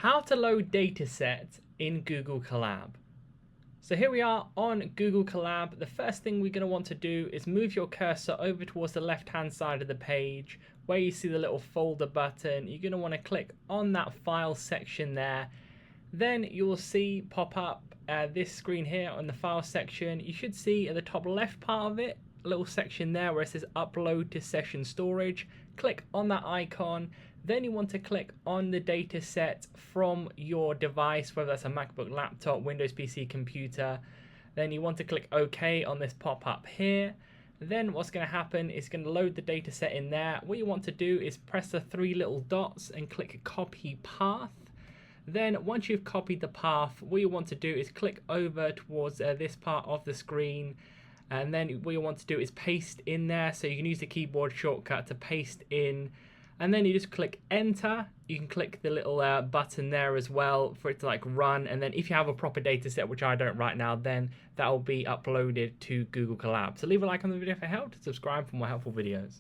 How to load dataset in Google Colab. So here we are on Google Colab. The first thing we're going to want to do is move your cursor over towards the left hand side of the page where you see the little folder button. You're going to want to click on that file section there. Then you'll see pop up this screen here on the file section. You should see at the top left part of it a little section there where it says upload to session storage. Click on that icon. Then you want to click on the data set from your device, whether that's a MacBook, laptop, Windows PC, computer. Then you want to click OK on this pop-up here. Then what's going to happen is going to load the data set in there. What you want to do is press the three little dots and click copy path. Then once you've copied the path, what you want to do is click over towards this part of the screen. And then what you want to do is paste in there. So you can use the keyboard shortcut to paste in. And then you just click enter. You can click the little button there as well for it to like run. And then if you have a proper data set, which I don't right now, then that will be uploaded to Google Colab. So leave a like on the video if it helped. Subscribe for more helpful videos.